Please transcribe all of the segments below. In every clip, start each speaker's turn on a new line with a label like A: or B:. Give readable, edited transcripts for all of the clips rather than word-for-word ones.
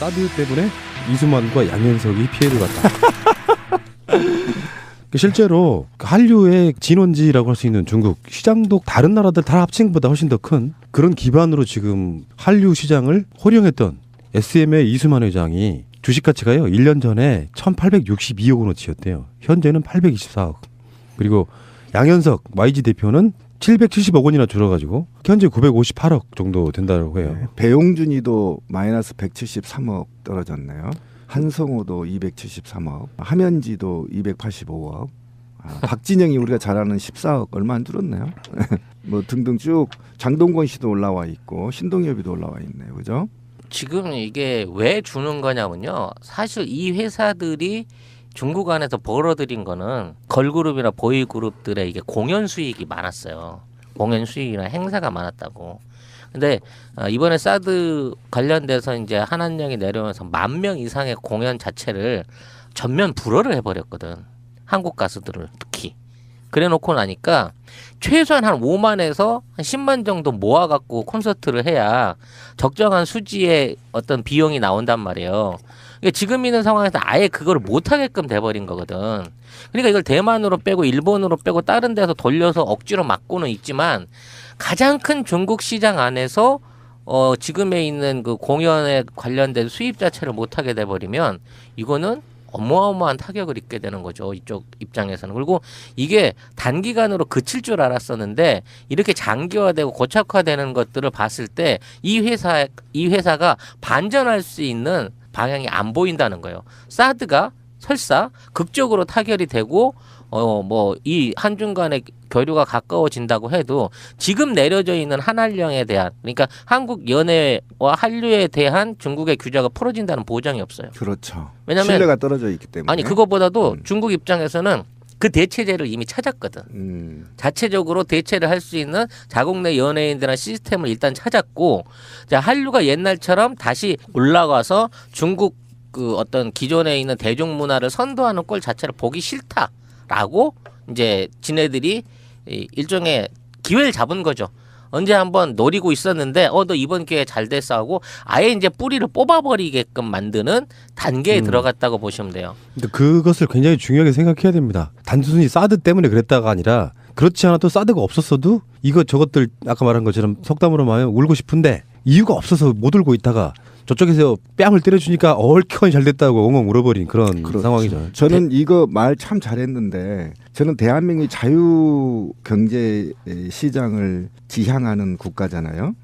A: 사드 때문에 이수만과 양현석이 피해를 봤다. 실제로 한류의 진원지라고 할 수 있는 중국 시장도 다른 나라들 다 합친 것보다 훨씬 더 큰 그런 기반으로 지금 한류 시장을 호령했던 SM의 이수만 회장이 주식 가치가요 1년 전에 1862억 원어치였대요. 현재는 824억. 그리고 양현석 YG 대표는 770억 원이나 줄어가지고 현재 958억 정도 된다고 해요.
B: 네, 배용준이도 마이너스 173억 떨어졌네요. 한성호도 273억, 함현지도 285억, 박진영이 우리가 잘 아는 14억 얼마 안 줄었네요. 뭐 등등 쭉 장동건 씨도 올라와 있고 신동엽이도 올라와 있네요. 그죠?
C: 지금 이게 왜 주는 거냐면요. 사실 이 회사들이 중국 안에서 벌어들인 거는 걸그룹이나 보이그룹들의 이게 공연 수익이 많았어요. 공연 수익이나 행사가 많았다고. 근데 이번에 사드 관련돼서 이제 한한령이 내려오면서 10,000명 이상의 공연 자체를 전면 불허를 해버렸거든. 한국 가수들을 특히. 그래 놓고 나니까 최소한 한 5만에서 한 10만 정도 모아갖고 콘서트를 해야 적정한 수지의 어떤 비용이 나온단 말이에요. 그러니까 지금 있는 상황에서 아예 그걸 못하게끔 돼버린 거거든. 그러니까 이걸 대만으로 빼고 일본으로 빼고 다른 데서 돌려서 억지로 막고는 있지만 가장 큰 중국 시장 안에서 지금에 있는 그 공연에 관련된 수입 자체를 못하게 돼버리면 이거는 어마어마한 타격을 입게 되는 거죠. 이쪽 입장에서는. 그리고 이게 단기간으로 그칠 줄 알았었는데 이렇게 장기화되고 고착화되는 것들을 봤을 때 이 회사가 반전할 수 있는 방향이 안 보인다는 거예요. 사드가 설사 극적으로 타결이 되고 뭐 이 한중 간의 교류가 가까워진다고 해도 지금 내려져 있는 한한령에 대한 그러니까 한국 연예와 한류에 대한 중국의 규제가 풀어진다는 보장이 없어요.
B: 그렇죠.
C: 왜냐면
B: 신뢰가 떨어져 있기 때문에.
C: 아니 그거보다도 중국 입장에서는 그 대체제를 이미 찾았거든. 자체적으로 대체를 할 수 있는 자국 내 연예인들한 시스템을 일단 찾았고 자, 한류가 옛날처럼 다시 올라가서 중국 그 어떤 기존에 있는 대중문화를 선도하는 꼴 자체를 보기 싫다라고 이제 지네들이 일종의 기회를 잡은 거죠. 언제 한번 노리고 있었는데 너 이번 기회에 잘 됐어 하고 아예 이제 뿌리를 뽑아버리게끔 만드는 단계에 들어갔다고 보시면 돼요.
A: 근데 그것을 굉장히 중요하게 생각해야 됩니다. 단순히 사드 때문에 그랬다가 아니라 그렇지 않아도 사드가 없었어도 이것 저것들 아까 말한 것처럼 속담으로 말하면 울고 싶은데 이유가 없어서 못 울고 있다가 저쪽에서 뺨을 때려주니까 얼큰이 잘 됐다고 엉엉 울어버린 그런
B: 그렇죠.
A: 상황이죠.
B: 저는 이거 말 참 잘했는데 저는 대한민국이 자유 경제 시장을 지향하는 국가잖아요.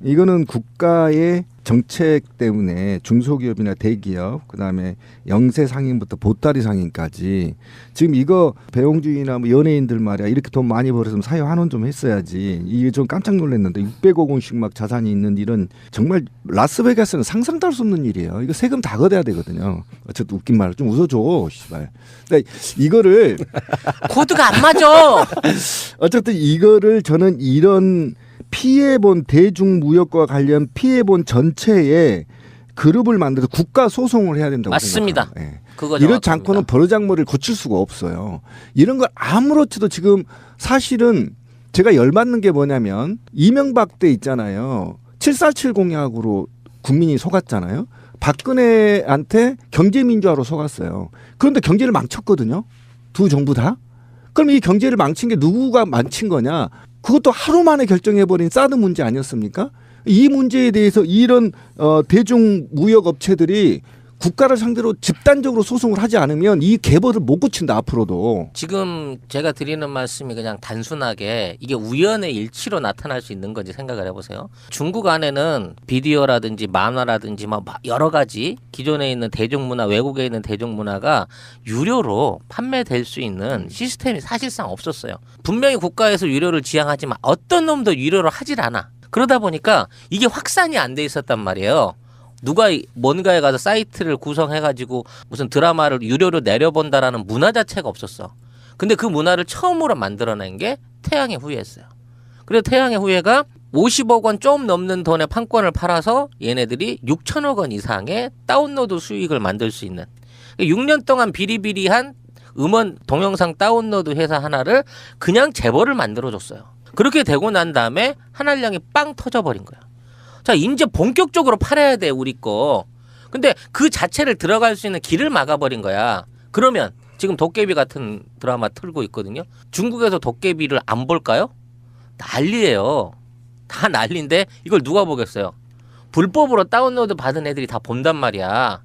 B: 이거는 국가의 정책 때문에 중소기업이나 대기업 그다음에 영세 상인부터 보따리 상인까지 지금 이거 배용주의나 뭐 연예인들 말이야 이렇게 돈 많이 벌었으면 사회 환원 좀 했어야지. 이게 좀 깜짝 놀랐는데 600억 원씩 막 자산이 있는 이런 정말 라스베가스는 상상도 할 수 없는 일이에요. 이거 세금 다 걷어야 되거든요. 어쨌든 웃긴 말 좀 웃어줘 씨발. 그러니까 이거를
C: 코드가 안 맞아.
B: 어쨌든 이거를 저는 이런 피해본 대중무역과 관련 피해본 전체에 그룹을 만들어서 국가 소송을 해야 된다고
C: 맞습니다.
B: 생각합니다. 예.
C: 그거
B: 이렇지 않고는 버르장머리를 고칠 수가 없어요. 이런 걸 아무렇지도 지금 사실은 제가 열받는 게 뭐냐면 이명박 때 있잖아요. 747 공약으로 국민이 속았잖아요. 박근혜한테 경제민주화로 속았어요. 그런데 경제를 망쳤거든요. 두 정부 다. 그럼 이 경제를 망친 게 누구가 망친 거냐. 그것도 하루 만에 결정해버린 사드 문제 아니었습니까? 이 문제에 대해서 이런 대중무역 업체들이 국가를 상대로 집단적으로 소송을 하지 않으면 이 궤벌을 못 고친다 앞으로도.
C: 지금 제가 드리는 말씀이 그냥 단순하게 이게 우연의 일치로 나타날 수 있는 건지 생각을 해보세요. 중국 안에는 비디오라든지 만화라든지 막 여러 가지 기존에 있는 대중문화, 외국에 있는 대중문화가 유료로 판매될 수 있는 시스템이 사실상 없었어요. 분명히 국가에서 유료를 지향하지만 어떤 놈도 유료로 하질 않아. 그러다 보니까 이게 확산이 안 돼 있었단 말이에요. 누가 뭔가에 가서 사이트를 구성해가지고 무슨 드라마를 유료로 내려본다라는 문화 자체가 없었어. 근데 그 문화를 처음으로 만들어낸 게 태양의 후예였어요. 그래서 태양의 후예가 50억 원 좀 넘는 돈의 판권을 팔아서 얘네들이 6천억 원 이상의 다운로드 수익을 만들 수 있는 6년 동안 비리비리한 음원 동영상 다운로드 회사 하나를 그냥 재벌을 만들어줬어요. 그렇게 되고 난 다음에 한한량이 빵 터져버린 거야. 자, 이제 본격적으로 팔아야 돼, 우리 거. 근데 그 자체를 들어갈 수 있는 길을 막아버린 거야. 그러면 지금 도깨비 같은 드라마 틀고 있거든요. 중국에서 도깨비를 안 볼까요? 난리예요. 다 난리인데 이걸 누가 보겠어요? 불법으로 다운로드 받은 애들이 다 본단 말이야.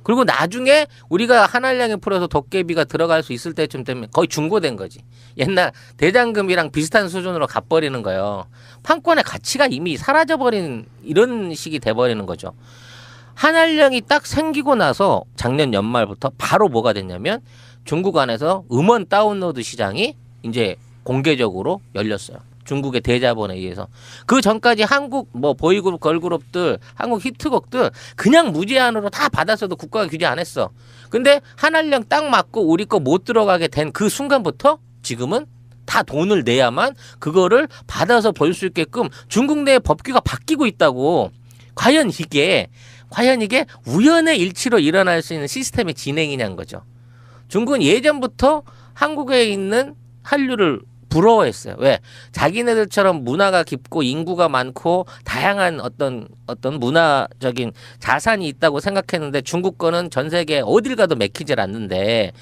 C: 그리고 나중에 우리가 한알량에 풀어서 도깨비가 들어갈 수 있을 때쯤 되면 거의 중고된 거지. 옛날 대장금이랑 비슷한 수준으로 가버리는 거예요. 판권의 가치가 이미 사라져버린 이런 식이 돼버리는 거죠. 한알량이 딱 생기고 나서 작년 연말부터 바로 뭐가 됐냐면 중국 안에서 음원 다운로드 시장이 이제 공개적으로 열렸어요. 중국의 대자본에 의해서. 그 전까지 한국 뭐 보이그룹, 걸그룹들, 한국 히트곡들 그냥 무제한으로 다 받았어도 국가가 규제 안 했어. 근데 한알량 딱 맞고 우리 거 못 들어가게 된 그 순간부터 지금은 다 돈을 내야만 그거를 받아서 볼 수 있게끔 중국 내 법규가 바뀌고 있다고. 과연 이게 우연의 일치로 일어날 수 있는 시스템의 진행이냐는 거죠. 중국은 예전부터 한국에 있는 한류를 부러워했어요. 왜? 자기네들처럼 문화가 깊고 인구가 많고 다양한 어떤 문화적인 자산이 있다고 생각했는데 중국 거는 전 세계 어딜 가도 맥히질 않는데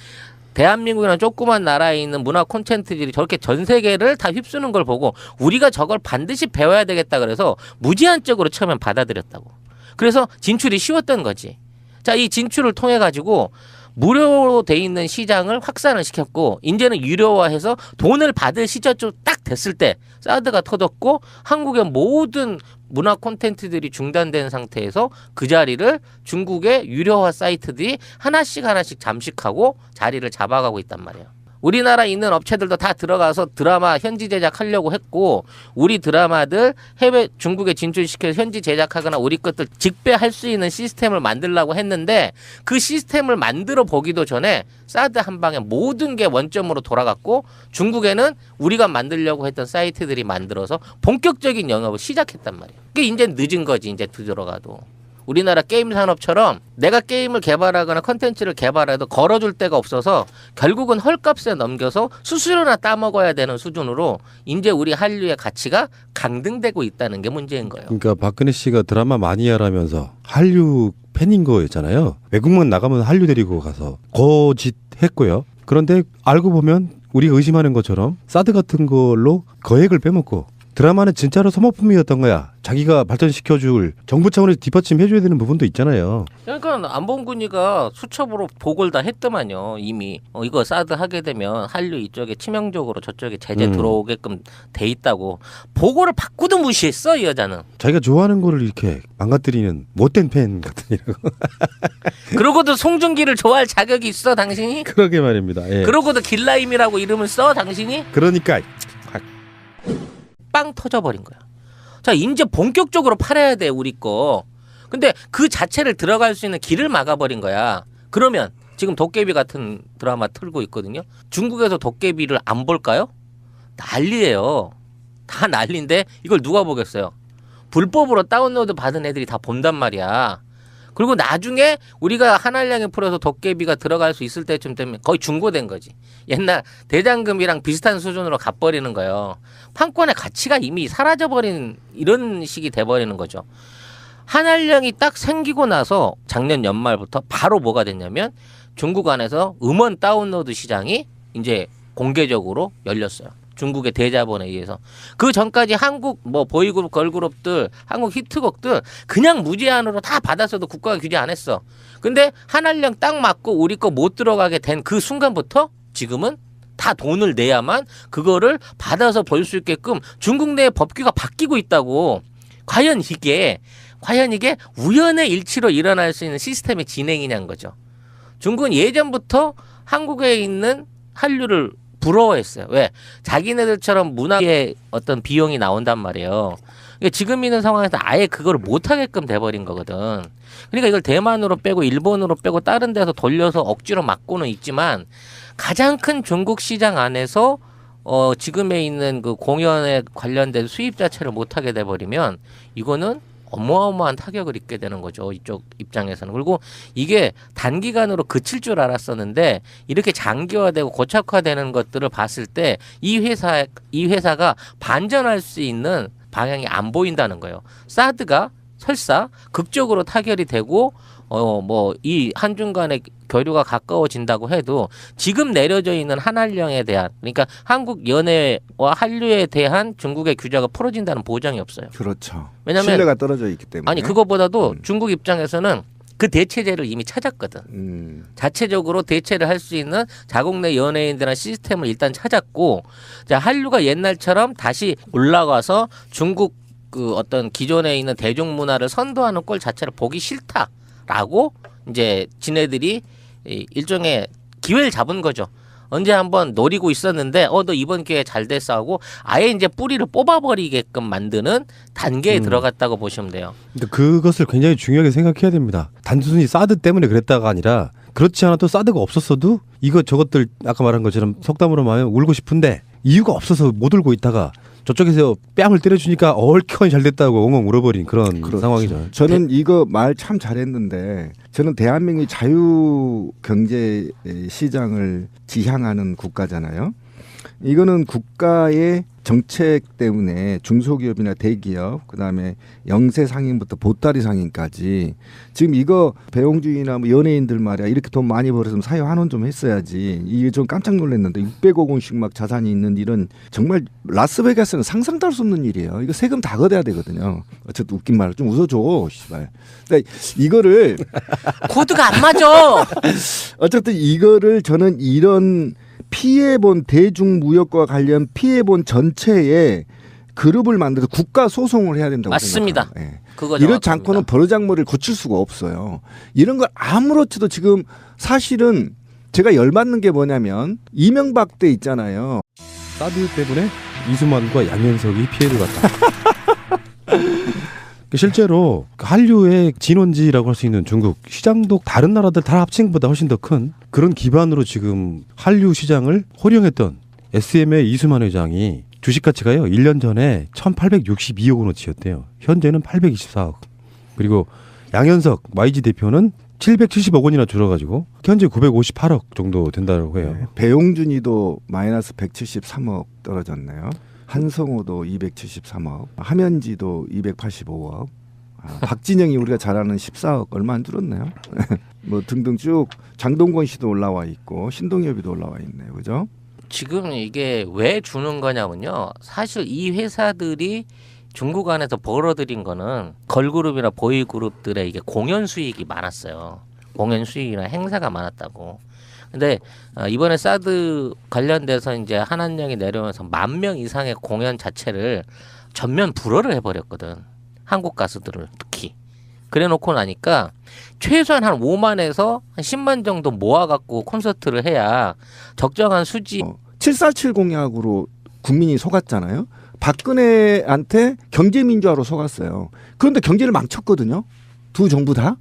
C: 대한민국이라는 조그만 나라에 있는 문화 콘텐츠들이 저렇게 전 세계를 다 휩쓰는 걸 보고 우리가 저걸 반드시 배워야 되겠다 그래서 무제한적으로 처음엔 받아들였다고. 그래서 진출이 쉬웠던 거지. 자, 이 진출을 통해 가지고 무료로 돼 있는 시장을 확산을 시켰고 이제는 유료화해서 돈을 받을 시점쯤 딱 됐을 때 사드가 터졌고 한국의 모든 문화 콘텐츠들이 중단된 상태에서 그 자리를 중국의 유료화 사이트들이 하나씩 잠식하고 자리를 잡아가고 있단 말이에요. 우리나라에 있는 업체들도 다 들어가서 드라마 현지 제작하려고 했고 우리 드라마들 해외 중국에 진출시켜서 현지 제작하거나 우리 것들 직배할 수 있는 시스템을 만들려고 했는데 그 시스템을 만들어 보기도 전에 사드 한 방에 모든 게 원점으로 돌아갔고 중국에는 우리가 만들려고 했던 사이트들이 만들어서 본격적인 영업을 시작했단 말이에요. 그게 이제 늦은 거지. 이제 들어가도. 우리나라 게임 산업처럼 내가 게임을 개발하거나 컨텐츠를 개발해도 걸어줄 데가 없어서 결국은 헐값에 넘겨서 수수료나 따먹어야 되는 수준으로 이제 우리 한류의 가치가 강등되고 있다는 게 문제인 거예요.
A: 그러니까 박근혜 씨가 드라마 마니아라면서 한류 팬인 거였잖아요. 외국만 나가면 한류 데리고 가서 거짓했고요. 그런데 알고 보면 우리가 의심하는 것처럼 사드 같은 걸로 거액을 빼먹고 드라마는 진짜로 소모품이었던 거야. 자기가 발전시켜줄 정부 차원에서 뒷받침해줘야 되는 부분도 있잖아요.
C: 그러니까 안봉근이가 수첩으로 보고를 다 했더만요. 이미 이거 사드 하게 되면 한류 이쪽에 치명적으로 저쪽에 제재 들어오게끔 돼 있다고. 보고를 받고도 무시했어 이 여자는.
A: 자기가 좋아하는 거를 이렇게 망가뜨리는 못된 팬 같으니라고.
C: 그러고도 송중기를 좋아할 자격이 있어 당신이?
A: 그러게 말입니다. 예.
C: 그러고도 길라임이라고 이름을 써 당신이?
A: 그러니까
C: 빵 터져버린 거야. 자, 이제 본격적으로 팔아야 돼 우리 거. 근데 그 자체를 들어갈 수 있는 길을 막아버린 거야. 그러면 지금 도깨비 같은 드라마 틀고 있거든요. 중국에서 도깨비를 안 볼까요? 난리예요. 다 난리인데 이걸 누가 보겠어요? 불법으로 다운로드 받은 애들이 다 본단 말이야. 그리고 나중에 우리가 한알량에 풀어서 도깨비가 들어갈 수 있을 때쯤 되면 거의 중고된 거지. 옛날 대장금이랑 비슷한 수준으로 가버리는 거예요. 판권의 가치가 이미 사라져버린 이런 식이 돼버리는 거죠. 한알량이 딱 생기고 나서 작년 연말부터 바로 뭐가 됐냐면 중국 안에서 음원 다운로드 시장이 이제 공개적으로 열렸어요. 중국의 대자본에 의해서. 그 전까지 한국 뭐 보이그룹, 걸그룹들, 한국 히트곡들 그냥 무제한으로 다 받았어도 국가가 규제 안 했어. 근데 한알량 딱 맞고 우리 거 못 들어가게 된 그 순간부터 지금은 다 돈을 내야만 그거를 받아서 볼 수 있게끔 중국 내 법규가 바뀌고 있다고. 과연 이게 우연의 일치로 일어날 수 있는 시스템의 진행이냐는 거죠. 중국은 예전부터 한국에 있는 한류를 부러워했어요. 왜? 자기네들처럼 문화의 어떤 비용이 나온단 말이에요. 그러니까 지금 있는 상황에서 아예 그걸 못하게끔 돼버린 거거든. 그러니까 이걸 대만으로 빼고 일본으로 빼고 다른 데서 돌려서 억지로 막고는 있지만 가장 큰 중국 시장 안에서 지금에 있는 그 공연에 관련된 수입 자체를 못하게 돼버리면 이거는 어마어마한 타격을 입게 되는 거죠. 이쪽 입장에서는. 그리고 이게 단기간으로 그칠 줄 알았었는데 이렇게 장기화되고 고착화되는 것들을 봤을 때 이 회사가 반전할 수 있는 방향이 안 보인다는 거예요. 사드가 설사 극적으로 타결이 되고 뭐 이 한중 간의 교류가 가까워진다고 해도 지금 내려져 있는 한한령에 대한, 그러니까 한국 연해와 한류에 대한 중국의 규제가 풀어진다는 보장이 없어요.
B: 그렇죠.
C: 왜냐면
B: 신뢰가 떨어져 있기 때문에.
C: 아니 그거보다도 중국 입장에서는 그 대체제를 이미 찾았거든. 자체적으로 대체를 할 수 있는 자국 내 연예인들한 시스템을 일단 찾았고, 자, 한류가 옛날처럼 다시 올라가서 중국 그 어떤 기존에 있는 대중문화를 선도하는 꼴 자체를 보기 싫다라고 이제 지네들이 일종의 기회를 잡은 거죠. 언제 한번 노리고 있었는데 너 이번 기회에 잘 됐어 하고 아예 이제 뿌리를 뽑아버리게끔 만드는 단계에 들어갔다고 보시면 돼요.
A: 근데 그것을 굉장히 중요하게 생각해야 됩니다. 단순히 사드 때문에 그랬다가 아니라, 그렇지 않아도 사드가 없었어도 이거 저것들 아까 말한 것처럼 속담으로 말하면 울고 싶은데 이유가 없어서 못 울고 있다가 저쪽에서 뺨을 때려주니까 얼큰 잘 됐다고 엉엉 울어버린 그런
B: 그렇죠.
A: 상황이죠.
B: 저는 이거 말 참 잘했는데, 저는 대한민국이 자유 경제 시장을 지향하는 국가잖아요. 이거는 국가의 정책 때문에 중소기업이나 대기업, 그다음에 영세 상인부터 보따리 상인까지 지금 이거 배용주의나 뭐 연예인들 말이야, 이렇게 돈 많이 벌었으면 사회 환원 좀 했어야지. 이게 좀 깜짝 놀랐는데 600억 원씩 막 자산이 있는 일은 정말 라스베가스는 상상도 할 수 없는 일이에요. 이거 세금 다 걷어야 되거든요. 어쨌든 웃긴 말을 좀 웃어줘, 씨발. 그러니까 이거를
C: 코드가 안 맞아.
B: 어쨌든 이거를 저는 이런 피해본 대중무역과 관련 피해본 전체에 그룹을 만들어서 국가 소송을 해야 된다고
C: 맞습니다.
B: 생각합니다. 예.
C: 그거
B: 이렇지
C: 정확합니다.
B: 않고는 버르장머리를 고칠 수가 없어요. 이런 걸 아무렇지도 지금 사실은 제가 열받는 게 뭐냐면 이명박 때 있잖아요.
A: 사드 때문에 이수만과 양현석이 피해를 봤다. 실제로 한류의 진원지라고 할 수 있는 중국 시장도 다른 나라들 다 합친 것보다 훨씬 더 큰 그런 기반으로 지금 한류 시장을 호령했던 SM의 이수만 회장이 주식 가치가요 1년 전에 1,862억 원어치였대요. 현재는 824억. 그리고 양현석 YG 대표는 770억 원이나 줄어가지고 현재 958억 정도 된다고 해요.
B: 네. 배용준이도 마이너스 173억 떨어졌네요. 한성호도 273억, 함현지도 285억, 박진영이 우리가 잘 아는 14억 얼마 안 줄었네요. 뭐 등등 쭉 장동건 씨도 올라와 있고 신동엽이도 올라와 있네요, 그죠?
C: 지금 이게 왜 주는 거냐면요. 사실 이 회사들이 중국 안에서 벌어들인 거는 걸그룹이나 보이그룹들의 이게 공연 수익이 많았어요. 공연 수익이나 행사가 많았다고. 근데 이번에 사드 관련돼서 이제 한한령이 내려오면서 10,000명 이상의 공연 자체를 전면 불허를 해버렸거든. 한국 가수들을 특히. 그래놓고 나니까 최소한 한 5만에서 한 10만 정도 모아갖고 콘서트를 해야 적정한 수지.
B: 747 공약으로 국민이 속았잖아요. 박근혜한테 경제민주화로 속았어요. 그런데 경제를 망쳤거든요. 두 정부 다.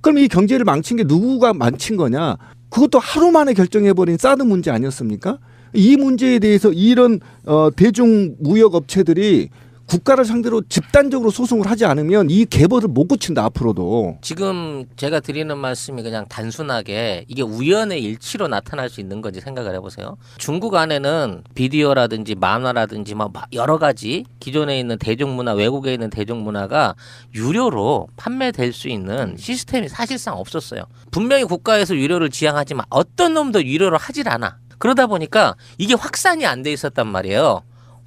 B: 그럼 이 경제를 망친 게 누구가 망친 거냐? 그것도 하루 만에 결정해버린 사드 문제 아니었습니까? 이 문제에 대해서 이런 대중무역업체들이 국가를 상대로 집단적으로 소송을 하지 않으면 이 개벌을 못 고친다 앞으로도.
C: 지금 제가 드리는 말씀이 그냥 단순하게 이게 우연의 일치로 나타날 수 있는 건지 생각을 해보세요. 중국 안에는 비디오라든지 만화라든지 막 여러 가지 기존에 있는 대중문화, 외국에 있는 대중문화가 유료로 판매될 수 있는 시스템이 사실상 없었어요. 분명히 국가에서 유료를 지향하지만 어떤 놈도 유료를 하질 않아. 그러다 보니까 이게 확산이 안 돼 있었단 말이에요.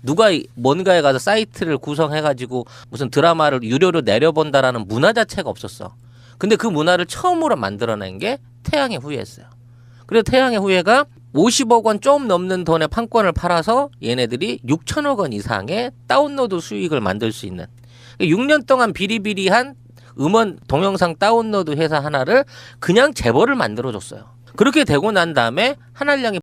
C: 누가 뭔가에 가서 사이트를 구성해가지고 무슨 드라마를 유료로 내려본다라는 문화 자체가 없었어. 근데 그 문화를 처음으로 만들어낸 게 태양의 후예였어요. 그래서 태양의 후예가 50억 원 좀 넘는 돈의 판권을 팔아서 얘네들이 6천억 원 이상의 다운로드 수익을 만들 수 있는 6년 동안 비리비리한 음원 동영상 다운로드 회사 하나를 그냥 재벌을 만들어줬어요. 그렇게 되고 난 다음에 한한령이